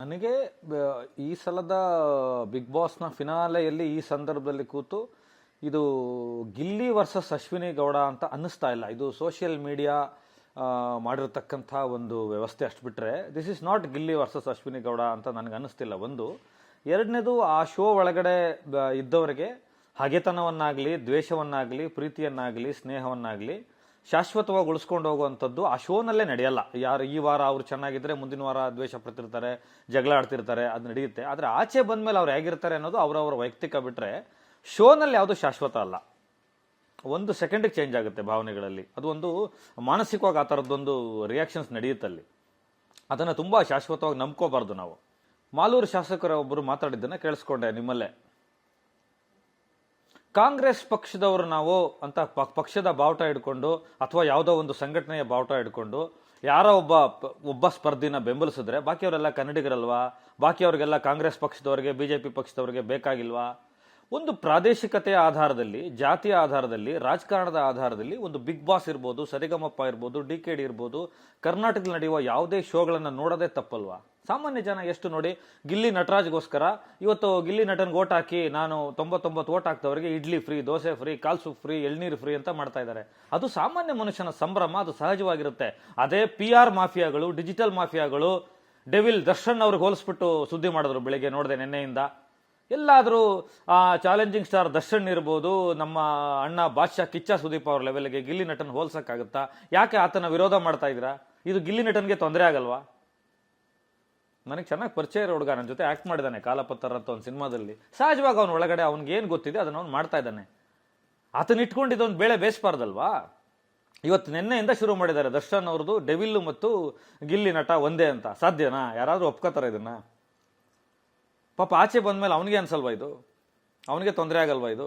ನನಗೆ ಈ ಸಲದ ಬಿಗ್ ಬಾಸ್ನ ಫಿನಾಲೆಯಲ್ಲಿ ಈ ಸಂದರ್ಭದಲ್ಲಿ ಕೂತು ಇದು ಗಿಲ್ಲಿ ವರ್ಸಸ್ ಅಶ್ವಿನಿ ಗೌಡ ಅಂತ ಅನ್ನಿಸ್ತಾ ಇಲ್ಲ. ಇದು ಸೋಷಿಯಲ್ ಮೀಡಿಯಾ ಮಾಡಿರತಕ್ಕಂಥ ಒಂದು ವ್ಯವಸ್ಥೆ ಅಷ್ಟು ಬಿಟ್ಟರೆ this is not Gilli versus Ashwini Gowda ಅಂತ ನನಗೆ ಅನ್ನಿಸ್ತಿಲ್ಲ. ಒಂದು. ಎರಡನೇದು, ಆ ಶೋ ಒಳಗಡೆ ಇದ್ದವರಿಗೆ ಹಗೆತನವನ್ನಾಗಲಿ, ದ್ವೇಷವನ್ನಾಗಲಿ, ಪ್ರೀತಿಯನ್ನಾಗಲಿ, ಸ್ನೇಹವನ್ನಾಗಲಿ ಶಾಶ್ವತವಾಗಿ ಉಳಿಸ್ಕೊಂಡು ಹೋಗುವಂಥದ್ದು ಆ ಶೋನಲ್ಲೇ ನಡೆಯಲ್ಲ. ಯಾರು ಈ ವಾರ ಅವ್ರು ಚೆನ್ನಾಗಿದ್ರೆ ಮುಂದಿನ ವಾರ ದ್ವೇಷ ಪಡ್ತಿರ್ತಾರೆ, ಜಗಳ ಆಡ್ತಿರ್ತಾರೆ, ಅದು ನಡೆಯುತ್ತೆ. ಆದರೆ ಆಚೆ ಬಂದ್ಮೇಲೆ ಅವ್ರು ಹೇಗಿರ್ತಾರೆ ಅನ್ನೋದು ಅವರವರ ವೈಯಕ್ತಿಕ ಬಿಟ್ಟರೆ ಶೋನಲ್ಲಿ ಯಾವುದು ಶಾಶ್ವತ ಅಲ್ಲ. ಒಂದು ಸೆಕೆಂಡಿಗೆ ಚೇಂಜ್ ಆಗುತ್ತೆ ಭಾವನೆಗಳಲ್ಲಿ. ಅದು ಒಂದು ಮಾನಸಿಕವಾಗಿ ಆ ಥರದ್ದೊಂದು ರಿಯಾಕ್ಷನ್ಸ್ ನಡೆಯುತ್ತಲ್ಲಿ. ಅದನ್ನು ತುಂಬ ಶಾಶ್ವತವಾಗಿ ನಂಬ್ಕೋಬಾರ್ದು ನಾವು. ಮಾಲೂರು ಶಾಸಕರ ಒಬ್ಬರು ಮಾತಾಡಿದ್ದನ್ನು ಕೇಳಿಸ್ಕೊಂಡೆ ನಿಮ್ಮಲ್ಲೇ. ಕಾಂಗ್ರೆಸ್ ಪಕ್ಷದವರು ನಾವು ಅಂತ ಪಕ್ಷದ ಬಾವುಟ ಹಿಡ್ಕೊಂಡು ಅಥವಾ ಯಾವುದೋ ಒಂದು ಸಂಘಟನೆಯ ಬಾವುಟ ಹಿಡ್ಕೊಂಡು ಯಾರೋ ಒಬ್ಬ ಸ್ಪರ್ಧಿನ ಬೆಂಬಲಿಸಿದ್ರೆ ಬಾಕಿಯವರೆಲ್ಲ ಕನ್ನಡಿಗರಲ್ವಾ? ಬಾಕಿಯವ್ರಿಗೆಲ್ಲ ಕಾಂಗ್ರೆಸ್ ಪಕ್ಷದವರಿಗೆ, ಬಿಜೆಪಿ ಪಕ್ಷದವರಿಗೆ ಬೇಕಾಗಿಲ್ವಾ? ಒಂದು ಪ್ರಾದೇಶಿಕತೆಯ ಆಧಾರದಲ್ಲಿ, ಜಾತಿಯ ಆಧಾರದಲ್ಲಿ, ರಾಜಕಾರಣದ ಆಧಾರದಲ್ಲಿ ಒಂದು ಬಿಗ್ ಬಾಸ್ ಇರ್ಬೋದು, ಸರಿಗಮಪ್ಪ ಇರ್ಬೋದು, DKD ಇರ್ಬೋದು, ಕರ್ನಾಟಕದಲ್ಲಿ ನಡೆಯುವ ಯಾವುದೇ ಶೋಗಳನ್ನು ನೋಡೋದೇ ತಪ್ಪಲ್ವಾ? ಸಾಮಾನ್ಯ ಜನ ಎಷ್ಟು ನೋಡಿ, ಗಿಲ್ಲಿ ನಟರಾಜ್ಗೋಸ್ಕರ ಇವತ್ತು ಗಿಲ್ಲಿ ನಟನ್ಗೆ ಓಟ್ ಹಾಕಿ ನಾನು 99 ಓಟ್ ಹಾಕ್ದವರಿಗೆ ಇಡ್ಲಿ ಫ್ರೀ, ದೋಸೆ ಫ್ರೀ, ಕಾಲ್ ಸೂಪ್ ಫ್ರೀ, ಎಳ್ನೀರು ಫ್ರೀ ಅಂತ ಮಾಡ್ತಾ ಇದ್ದಾರೆ. ಅದು ಸಾಮಾನ್ಯ ಮನುಷ್ಯನ ಸಂಭ್ರಮ, ಅದು ಸಹಜವಾಗಿರುತ್ತೆ. ಅದೇ PR ಮಾಫಿಯಾಗಳು, ಡಿಜಿಟಲ್ ಮಾಫಿಯಾಗಳು ಡೆವಿಲ್ ದರ್ಶನ್ ಅವ್ರಿಗೆ ಹೋಲಿಸ್ಬಿಟ್ಟು ಸುದ್ದಿ ಮಾಡಿದ್ರು ಬೆಳಿಗ್ಗೆ ನೋಡಿದೆ ನಿನ್ನೆಯಿಂದ. ಎಲ್ಲಾದರೂ ಚಾಲೆಂಜಿಂಗ್ ಸ್ಟಾರ್ ದರ್ಶನ್ ಇರ್ಬೋದು, ನಮ್ಮ ಅಣ್ಣ ಬಾದ್ಶಾ ಕಿಚ್ಚ ಸುದೀಪ್ ಅವ್ರ ಲೆವೆಲ್ಗೆ ಗಿಲ್ಲಿ ನಟನ್ ಹೋಲ್ಸಕ್ಕಾಗುತ್ತಾ? ಯಾಕೆ ಆತನ ವಿರೋಧ ಮಾಡ್ತಾ ಇದ್ದೀರಾ? ಇದು ಗಿಲ್ಲಿ ನಟನ್ಗೆ ತೊಂದರೆ ಆಗಲ್ವಾ? ನನಗೆ ಚೆನ್ನಾಗಿ ಪರಿಚಯ ಇರೋ ಹುಡುಗ, ನನ್ನ ಜೊತೆ ಆಕ್ಟ್ ಮಾಡಿದ್ದಾನೆ ಕಾಲಪತ್ತರ ಅಂತ ಒಂದು ಸಿನಿಮಾದಲ್ಲಿ. ಸಹಜವಾಗಿ ಅವನ ಒಳಗಡೆ ಅವ್ನಿಗೆ ಏನು ಗೊತ್ತಿದೆ ಅದನ್ನು ಅವ್ನು ಮಾಡ್ತಾ ಇದ್ದಾನೆ. ಆತನ ಇಟ್ಕೊಂಡಿದ್ದೊಂದು ಬೇಳೆ ಬೇಯಿಸಬಾರ್ದಲ್ವಾ? ಇವತ್ತು ನಿನ್ನೆಯಿಂದ ಶುರು ಮಾಡಿದ್ದಾರೆ ದರ್ಶನ್ ಅವ್ರದ್ದು ಡೆವಿಲ್ಲು ಮತ್ತು ಗಿಲ್ಲಿ ನಟ ಒಂದೇ ಅಂತ. ಸಾಧ್ಯನಾ? ಯಾರಾದರೂ ಒಪ್ಕೋತಾರೆ ಇದನ್ನ? ಪಾಪ ಆಚೆ ಬಂದ್ಮೇಲೆ ಅವನಿಗೆ ಅನ್ಸಲ್ವಾ ಇದು? ಅವನಿಗೆ ತೊಂದರೆ ಆಗಲ್ವಾ ಇದು?